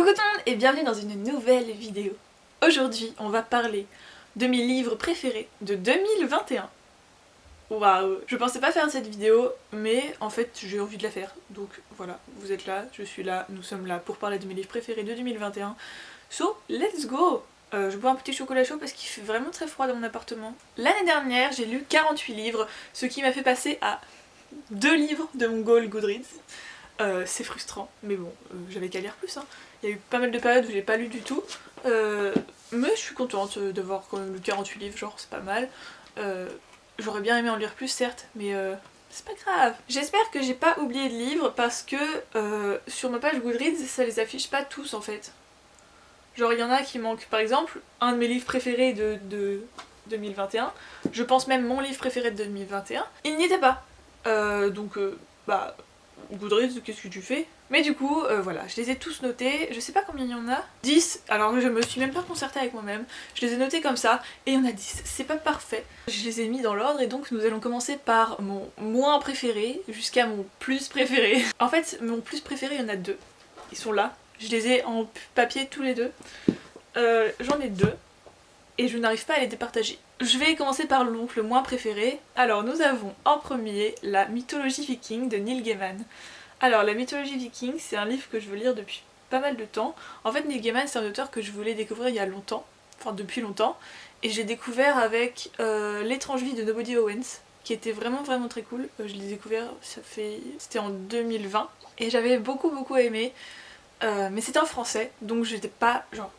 Coucou tout le monde et bienvenue dans une nouvelle vidéo. Aujourd'hui on va parler de mes livres préférés de 2021. Waouh, je pensais pas faire cette vidéo mais en fait j'ai envie de la faire. Donc voilà, vous êtes là, je suis là, nous sommes là pour parler de mes livres préférés de 2021. So let's go. Je bois un petit chocolat chaud parce qu'il fait vraiment très froid dans mon appartement. L'année dernière j'ai lu 48 livres, ce qui m'a fait passer à 2 livres de mon goal Goodreads. C'est frustrant, mais bon, j'avais qu'à lire plus. Hein. Il y a eu pas mal de périodes où j'ai pas lu du tout, mais je suis contente d'avoir quand même lu 48 livres, genre c'est pas mal. J'aurais bien aimé en lire plus certes, mais c'est pas grave. J'espère que j'ai pas oublié de livres parce que sur ma page Goodreads, ça les affiche pas tous en fait. Genre il y en a qui manquent. Par exemple, un de mes livres préférés de 2021, je pense même mon livre préféré de 2021, il n'y était pas. Bah... Goodreads, qu'est-ce que tu fais? Mais du coup, voilà, je les ai tous notés, je sais pas combien il y en a. 10, alors je me suis même pas concertée avec moi-même, je les ai notés comme ça, et il y en a 10, c'est pas parfait. Je les ai mis dans l'ordre, et donc nous allons commencer par mon moins préféré, jusqu'à mon plus préféré. En fait, mon plus préféré, il y en a 2. Ils sont là, je les ai en papier tous les deux. J'en ai 2, et je n'arrive pas à les départager. Je vais commencer par le moins préféré. Alors nous avons en premier la mythologie viking de Neil Gaiman. Alors la mythologie viking, c'est un livre que je veux lire depuis pas mal de temps. En fait Neil Gaiman c'est un auteur que je voulais découvrir il y a longtemps, enfin depuis longtemps, et j'ai découvert avec L'étrange vie de Nobody Owens, qui était vraiment très cool. Je l'ai découvert, c'était en 2020, et j'avais beaucoup aimé. Mais c'était en français, donc j'étais pas, genre,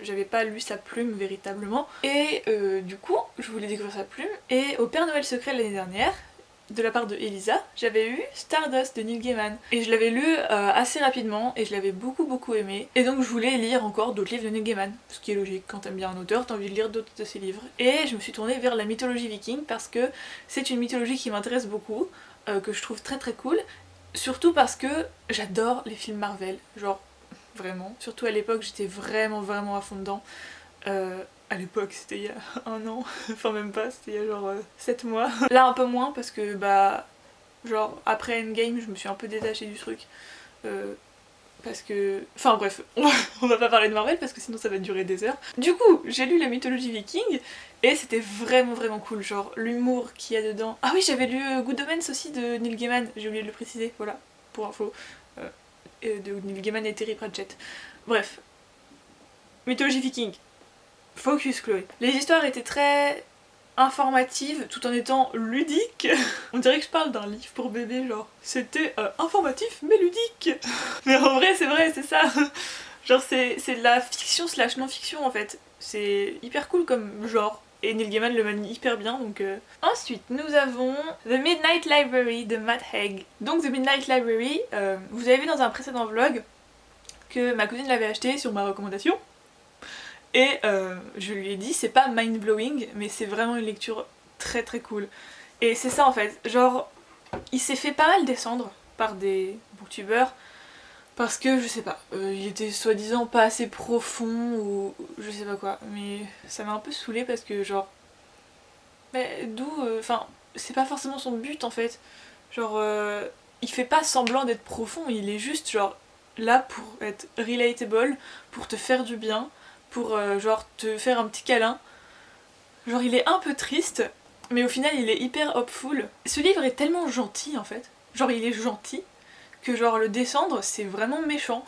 j'avais pas lu sa plume véritablement. Et du coup, je voulais découvrir sa plume, et au Père Noël secret l'année dernière, de la part de Elisa, j'avais eu Stardust de Neil Gaiman. Et je l'avais lu assez rapidement, et je l'avais beaucoup aimé. Et donc je voulais lire encore d'autres livres de Neil Gaiman, ce qui est logique, quand t'aimes bien un auteur, t'as envie de lire d'autres de ses livres. Et je me suis tournée vers la mythologie viking, parce que c'est une mythologie qui m'intéresse beaucoup, que je trouve très cool. Surtout parce que j'adore les films Marvel, genre vraiment. Surtout à l'époque j'étais vraiment à fond dedans. À l'époque c'était il y a un an, enfin même pas, c'était il y a genre 7 mois. Là un peu moins parce que bah genre après Endgame je me suis un peu détachée du truc. Parce que... Enfin bref, on va pas parler de Marvel parce que sinon ça va durer des heures. Du coup, j'ai lu la mythologie viking et c'était vraiment cool, genre l'humour qu'il y a dedans. Ah oui, j'avais lu Good Omens aussi de Neil Gaiman, j'ai oublié de le préciser, voilà, pour info. De Neil Gaiman et Terry Pratchett. Bref. Mythologie viking. Focus Chloé. Les histoires étaient très informative tout en étant ludique. On dirait que je parle d'un livre pour bébé, genre c'était informatif mais ludique. Mais en vrai, c'est ça. Genre c'est de la fiction slash non-fiction en fait. C'est hyper cool comme genre. Et Neil Gaiman le manie hyper bien donc... Ensuite, nous avons The Midnight Library de Matt Haig. Donc The Midnight Library, vous avez vu dans un précédent vlog que ma cousine l'avait acheté sur ma recommandation. Et je lui ai dit, c'est pas mind-blowing, mais c'est vraiment une lecture très cool. Et c'est ça en fait, genre, il s'est fait pas mal descendre par des booktubeurs, parce que, je sais pas, il était soi-disant pas assez profond, ou je sais pas quoi, mais ça m'a un peu saoulée parce que genre, mais d'où, enfin, c'est pas forcément son but en fait. Genre, il fait pas semblant d'être profond, il est juste genre là pour être relatable, pour te faire du bien, pour genre te faire un petit câlin. Genre il est un peu triste, mais au final il est hyper hopeful. Ce livre est tellement gentil en fait, genre il est gentil, que genre le descendre c'est vraiment méchant,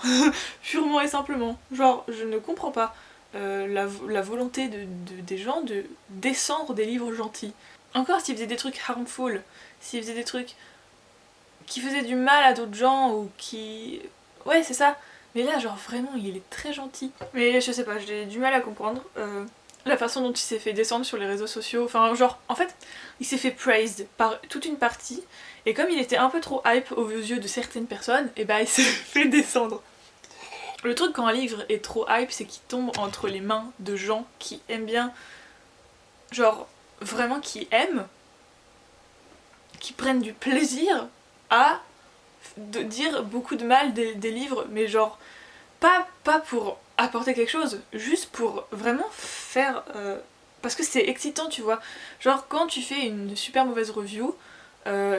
purement et simplement. Genre je ne comprends pas la volonté des gens de descendre des livres gentils. Encore s'ils faisaient des trucs harmful, s'ils faisaient des trucs qui faisaient du mal à d'autres gens ou qui... Ouais c'est ça. Mais là genre vraiment il est très gentil. Mais je sais pas, j'ai du mal à comprendre la façon dont il s'est fait descendre sur les réseaux sociaux. Enfin genre en fait il s'est fait praised par toute une partie. Et comme il était un peu trop hype aux yeux de certaines personnes, et bah il s'est fait descendre. Le truc quand un livre est trop hype c'est qu'il tombe entre les mains de gens qui aiment bien, genre vraiment qui aiment, qui prennent du plaisir à dire beaucoup de mal des livres, mais genre pas pour apporter quelque chose, juste pour vraiment faire... parce que c'est excitant tu vois, genre quand tu fais une super mauvaise review,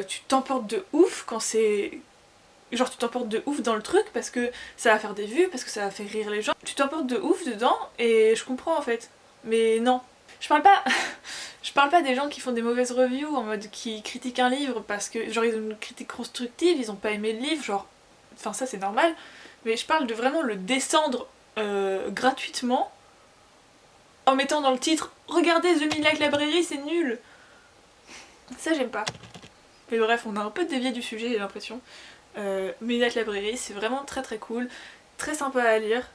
tu t'emportes de ouf quand c'est genre tu t'emportes de ouf dans le truc parce que ça va faire des vues, parce que ça va faire rire les gens. Tu t'emportes de ouf dedans et je comprends en fait. Mais non. Je parle pas... je parle pas des gens qui font des mauvaises reviews en mode qui critiquent un livre parce que genre ils ont une critique constructive, ils ont pas aimé le livre, genre... Enfin ça c'est normal. Mais je parle de vraiment le descendre gratuitement en mettant dans le titre « Regardez The Midnight Library, c'est nul !» Ça j'aime pas. Mais bref, on a un peu dévié du sujet, j'ai l'impression. Midnight Library, c'est vraiment très très cool, très sympa à lire.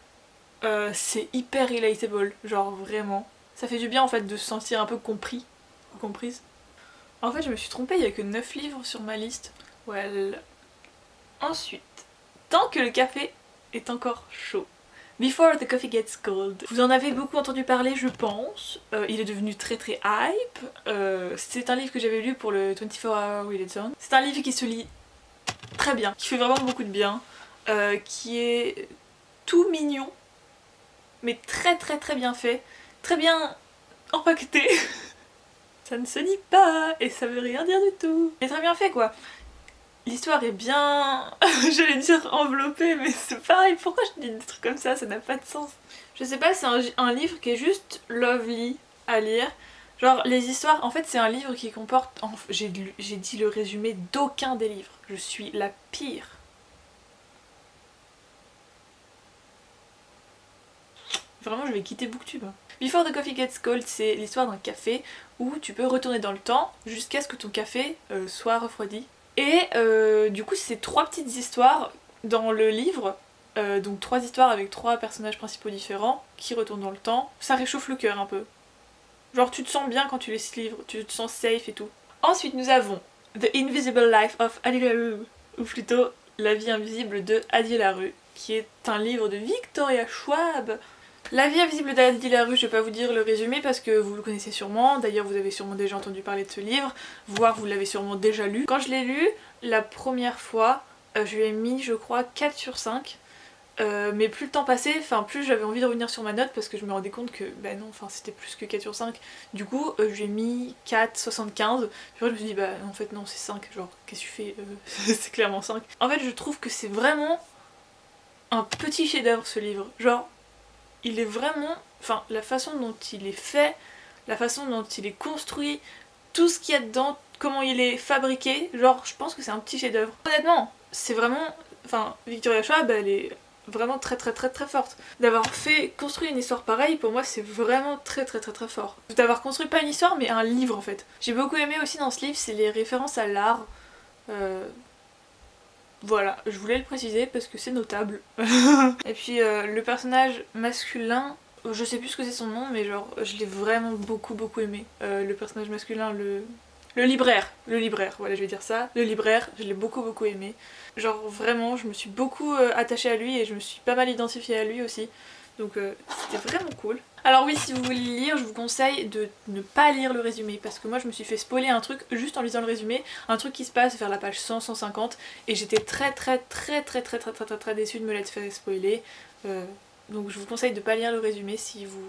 C'est hyper relatable, genre vraiment. Ça fait du bien en fait de se sentir un peu compris, comprise. En fait, je me suis trompée, il y a que 9 livres sur ma liste. Well. Ensuite, tant que le café est encore chaud. Before the Coffee Gets Cold. Vous en avez beaucoup entendu parler, je pense. Il est devenu très très hype. C'est un livre que j'avais lu pour le 24 Hour Read It Zone. C'est un livre qui se lit très bien, qui fait vraiment beaucoup de bien, qui est tout mignon, mais très très très bien fait, très bien empaqueté. Ça ne se lit pas et ça veut rien dire du tout. Mais très bien fait quoi. L'histoire est bien... j'allais dire enveloppée, mais c'est pareil, pourquoi je dis des trucs comme ça n'a pas de sens. Je sais pas, c'est un livre qui est juste lovely à lire. Genre les histoires, en fait c'est un livre qui comporte... J'ai dit le résumé d'aucun des livres. Je suis la pire. Vraiment je vais quitter Booktube. Before the Coffee Gets Cold, c'est l'histoire d'un café où tu peux retourner dans le temps jusqu'à ce que ton café soit refroidi. Et du coup c'est 3 petites histoires dans le livre, donc 3 histoires avec 3 personnages principaux différents qui retournent dans le temps. Ça réchauffe le cœur un peu. Genre tu te sens bien quand tu lis ce livre, tu te sens safe et tout. Ensuite nous avons The Invisible Life of Addie LaRue, ou plutôt La vie invisible de Addie LaRue, qui est un livre de Victoria Schwab. La vie invisible d'Addie LaRue, je vais pas vous dire le résumé parce que vous le connaissez sûrement, d'ailleurs vous avez sûrement déjà entendu parler de ce livre, voire vous l'avez sûrement déjà lu. Quand je l'ai lu, la première fois, je lui ai mis je crois 4 sur 5, mais plus le temps passait, plus j'avais envie de revenir sur ma note parce que je me rendais compte que bah non, c'était plus que 4 sur 5. Du coup, je lui ai mis 4,75, puis après je me suis dit bah en fait non c'est 5, genre qu'est-ce que tu fais c'est clairement 5. En fait je trouve que c'est vraiment un petit chef-d'œuvre ce livre, genre il est vraiment, la façon dont il est fait, la façon dont il est construit, tout ce qu'il y a dedans, comment il est fabriqué, genre je pense que c'est un petit chef-d'œuvre. Honnêtement, c'est vraiment, Victoria Schwab, elle est vraiment très très très très forte. D'avoir construit une histoire pareille, pour moi c'est vraiment très très très très fort. D'avoir construit pas une histoire mais un livre en fait. J'ai beaucoup aimé aussi dans ce livre, c'est les références à l'art. Voilà, je voulais le préciser parce que c'est notable. Et puis le personnage masculin, je sais plus ce que c'est son nom, mais genre je l'ai vraiment beaucoup aimé. Le personnage masculin, le libraire, voilà je vais dire ça. Le libraire, je l'ai beaucoup aimé. Genre vraiment, je me suis beaucoup attachée à lui et je me suis pas mal identifiée à lui aussi. Donc c'était vraiment cool. Alors oui, si vous voulez lire, je vous conseille de ne pas lire le résumé parce que moi je me suis fait spoiler un truc juste en lisant le résumé, un truc qui se passe vers la page 100-150 et j'étais très déçue de me l'être fait spoiler. Donc je vous conseille de pas lire le résumé si vous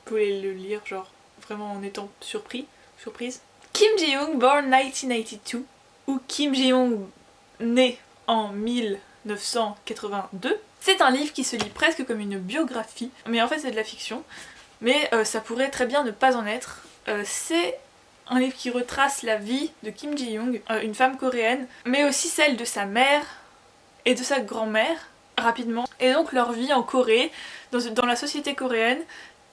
voulez le lire genre vraiment en étant surprise. Kim Ji-young born 1992 ou Kim Ji-young né en 1982. C'est un livre qui se lit presque comme une biographie, mais en fait c'est de la fiction, mais ça pourrait très bien ne pas en être. C'est un livre qui retrace la vie de Kim Ji-young, une femme coréenne, mais aussi celle de sa mère et de sa grand-mère, rapidement, et donc leur vie en Corée, dans la société coréenne,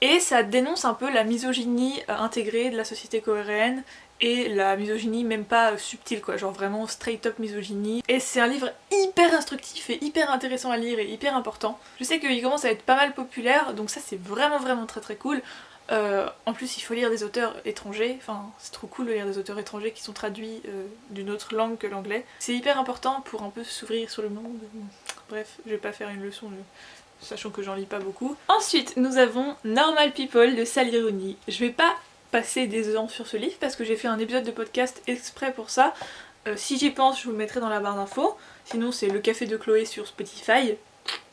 et ça dénonce un peu la misogynie intégrée de la société coréenne, et la misogynie même pas subtile quoi, genre vraiment straight up misogynie. Et c'est un livre hyper instructif et hyper intéressant à lire et hyper important. Je sais qu'il commence à être pas mal populaire, donc ça c'est vraiment très cool. En plus il faut lire des auteurs étrangers, c'est trop cool de lire des auteurs étrangers qui sont traduits d'une autre langue que l'anglais. C'est hyper important pour un peu s'ouvrir sur le monde. Bref, je vais pas faire une leçon sachant que j'en lis pas beaucoup. Ensuite nous avons Normal People de Sally Rooney. Je vais pas passer des heures sur ce livre parce que j'ai fait un épisode de podcast exprès pour ça. Si j'y pense, je vous le mettrai dans la barre d'infos. Sinon c'est Le Café de Chloé sur Spotify.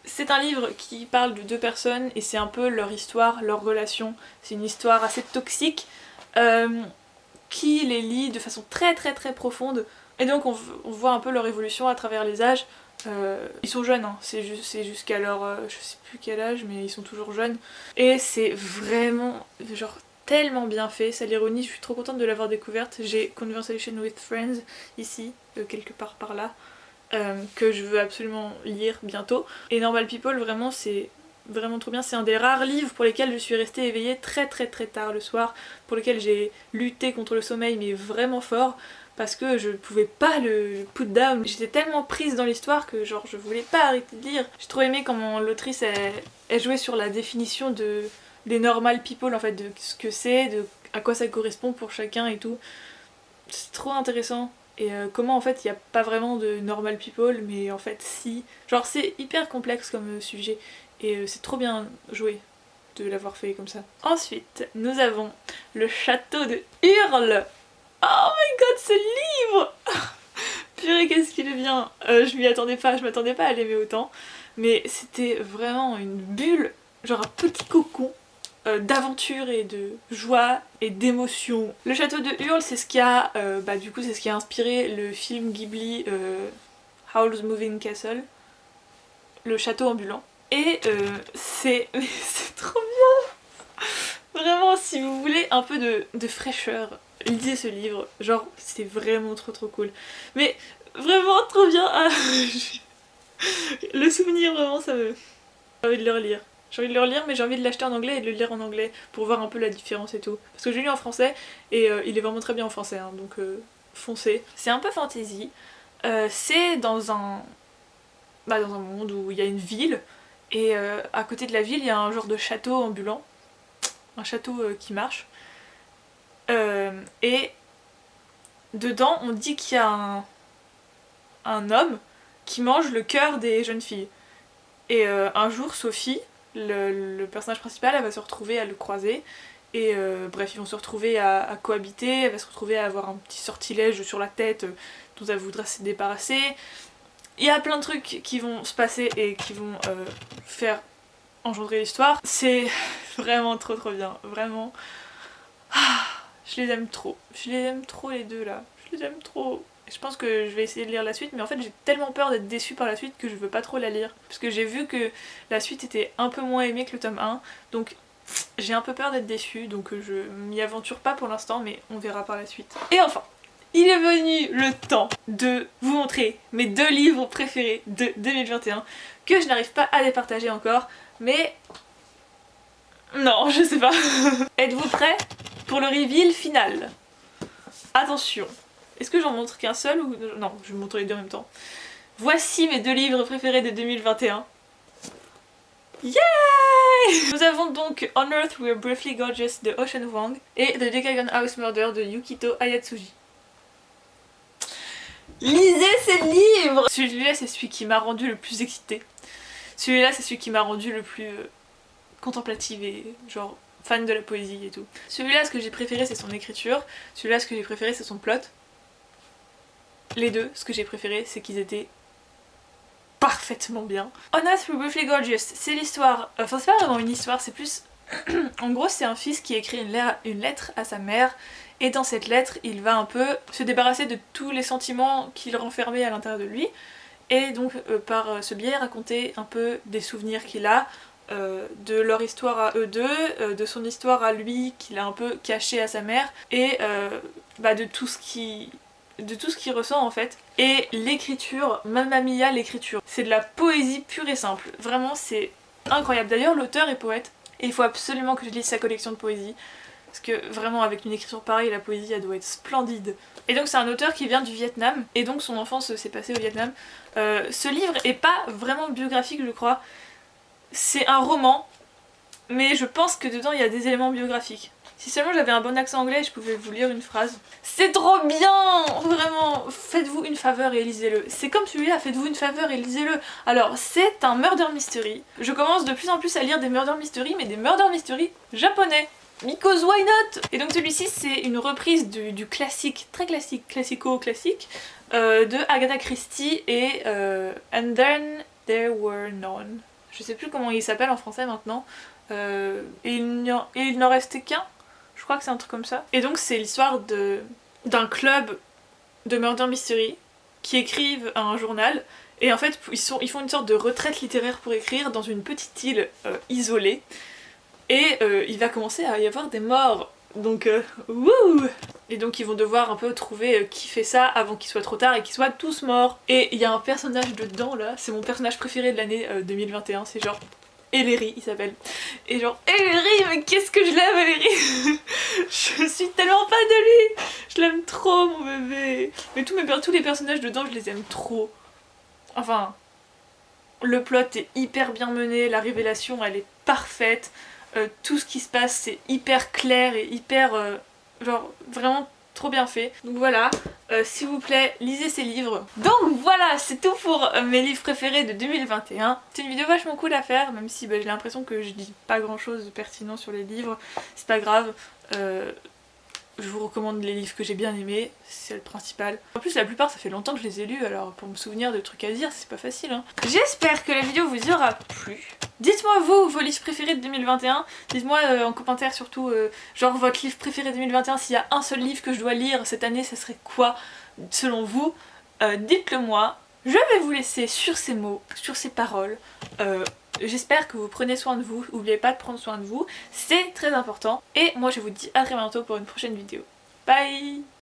C'est un livre qui parle de 2 personnes et c'est un peu leur histoire, leur relation. C'est une histoire assez toxique qui les lie de façon très profonde Et donc on voit un peu leur évolution à travers les âges. Ils sont jeunes, hein. C'est jusqu'à leur... je sais plus quel âge, mais ils sont toujours jeunes. Et c'est vraiment genre tellement bien fait. Ça l'ironie, je suis trop contente de l'avoir découverte. J'ai Conversation with Friends ici, quelque part par là, que je veux absolument lire bientôt. Et Normal People, vraiment c'est vraiment trop bien. C'est un des rares livres pour lesquels je suis restée éveillée très tard le soir, pour lesquels j'ai lutté contre le sommeil mais vraiment fort. Parce que je pouvais pas le put down. J'étais tellement prise dans l'histoire que genre je voulais pas arrêter de lire. J'ai trop aimé comment l'autrice elle jouait sur la définition des normal people en fait, de ce que c'est, de à quoi ça correspond pour chacun et tout. C'est trop intéressant. Et comment en fait il n'y a pas vraiment de normal people mais en fait si. Genre c'est hyper complexe comme sujet et c'est trop bien joué de l'avoir fait comme ça. Ensuite nous avons le château de Hurle. Oh my god, ce livre. Purée, qu'est-ce qu'il est bien. Je m'y attendais pas, je m'attendais pas à l'aimer autant. Mais c'était vraiment une bulle, genre un petit cocon d'aventure et de joie et d'émotion. Le château de Hurle, c'est ce qui a, du coup, c'est ce qui a inspiré le film Ghibli Howl's Moving Castle, le château ambulant. Et c'est trop bien. Vraiment, si vous voulez un peu de fraîcheur, lisez ce livre, genre c'est vraiment trop cool. Mais vraiment trop bien, le souvenir vraiment ça me... J'ai envie de le relire. J'ai envie de le relire mais j'ai envie de l'acheter en anglais et de le lire en anglais pour voir un peu la différence et tout. Parce que j'ai lu en français et il est vraiment très bien en français, hein, donc foncez. C'est un peu fantasy, c'est dans un monde où il y a une ville et à côté de la ville il y a un genre de château ambulant, un château qui marche. Et dedans on dit qu'il y a un homme qui mange le cœur des jeunes filles. Et un jour Sophie, le personnage principal, elle va se retrouver à le croiser. Et bref, ils vont se retrouver à cohabiter, elle va se retrouver à avoir un petit sortilège sur la tête dont elle voudra se débarrasser. Il y a plein de trucs qui vont se passer et qui vont faire engendrer l'histoire. C'est vraiment trop bien, vraiment. Je les aime trop. Je les aime trop les deux là. Je les aime trop. Je pense que je vais essayer de lire la suite, mais en fait j'ai tellement peur d'être déçue par la suite que je veux pas trop la lire. Parce que j'ai vu que la suite était un peu moins aimée que le tome 1, donc j'ai un peu peur d'être déçue, donc je m'y aventure pas pour l'instant, mais on verra par la suite. Et enfin, il est venu le temps de vous montrer mes 2 livres préférés de 2021, que je n'arrive pas à les partager encore, mais... non, je sais pas. Êtes-vous prêts pour le reveal final? Attention. Est-ce que j'en montre qu'un seul ou... non, je vais montrer les deux en même temps. Voici mes 2 livres préférés de 2021. Yay! Nous avons donc On Earth We're Briefly Gorgeous de Ocean Vuong et The Decagon House Murder de Yukito Ayatsuji. Lisez ces livres! Celui-là c'est celui qui m'a rendu le plus excitée. Celui-là c'est celui qui m'a rendu le plus contemplative et genre fan de la poésie et tout. Celui-là ce que j'ai préféré c'est son écriture. Celui-là ce que j'ai préféré c'est son plot. Les deux, ce que j'ai préféré, c'est qu'ils étaient parfaitement bien. On Earth We're Briefly Gorgeous, c'est l'histoire... Enfin, c'est pas vraiment une histoire, c'est plus... en gros, c'est un fils qui écrit une lettre à sa mère, et dans cette lettre, il va un peu se débarrasser de tous les sentiments qu'il renfermait à l'intérieur de lui, et donc, par ce biais, raconter un peu des souvenirs qu'il a, de leur histoire à eux deux, de son histoire à lui, qu'il a un peu caché à sa mère, et de tout ce qu'il ressent en fait. Et l'écriture, Mamma Mia l'écriture, c'est de la poésie pure et simple, vraiment c'est incroyable. D'ailleurs l'auteur est poète et il faut absolument que je lise sa collection de poésie parce que vraiment avec une écriture pareille la poésie elle doit être splendide. Et donc c'est un auteur qui vient du Vietnam et donc son enfance s'est passée au Vietnam. Ce livre est pas vraiment biographique je crois, c'est un roman mais je pense que dedans il y a des éléments biographiques. Si seulement j'avais un bon accent anglais, je pouvais vous lire une phrase. C'est trop bien! Vraiment, faites-vous une faveur et lisez-le. C'est comme celui-là, faites-vous une faveur et lisez-le. Alors, c'est un murder mystery. Je commence de plus en plus à lire des murder mystery, mais des murder mystery japonais. Because why not? Et donc celui-ci, c'est une reprise du classique, très classique, classico-classique, de Agatha Christie et And Then There Were None. Je sais plus comment il s'appelle en français maintenant. Et il n'en restait qu'un. Je crois que c'est un truc comme ça. Et donc c'est l'histoire d'un club de Murder Mystery qui écrivent un journal et en fait ils font une sorte de retraite littéraire pour écrire dans une petite île isolée et il va commencer à y avoir des morts. Donc wouh. Et donc ils vont devoir un peu trouver qui fait ça avant qu'il soit trop tard et qu'ils soient tous morts. Et il y a un personnage dedans là, c'est mon personnage préféré de l'année 2021, c'est genre Ellery il s'appelle. Et genre Ellery, mais qu'est-ce que je l'aime Ellery. Je suis tellement fan de lui. Je l'aime trop mon bébé. Mais tous les personnages dedans je les aime trop. Enfin, le plot est hyper bien mené, la révélation elle est parfaite. Tout ce qui se passe c'est hyper clair et hyper genre vraiment trop bien fait. Donc voilà, s'il vous plaît lisez ces livres. Donc voilà, c'est tout pour mes livres préférés de 2021. C'est une vidéo vachement cool à faire, même si j'ai l'impression que je dis pas grand chose de pertinent sur les livres. C'est pas grave, je vous recommande les livres que j'ai bien aimés, c'est le principal. En plus la plupart ça fait longtemps que je les ai lus, alors pour me souvenir de trucs à dire c'est pas facile hein. J'espère que la vidéo vous aura plu. Dites-moi vous, vos livres préférés de 2021, dites-moi en commentaire surtout genre votre livre préféré de 2021, s'il y a un seul livre que je dois lire cette année, ça serait quoi selon vous? Dites-le moi. Je vais vous laisser sur ces mots, sur ces paroles. J'espère que vous prenez soin de vous, n'oubliez pas de prendre soin de vous, c'est très important. Et moi je vous dis à très bientôt pour une prochaine vidéo. Bye!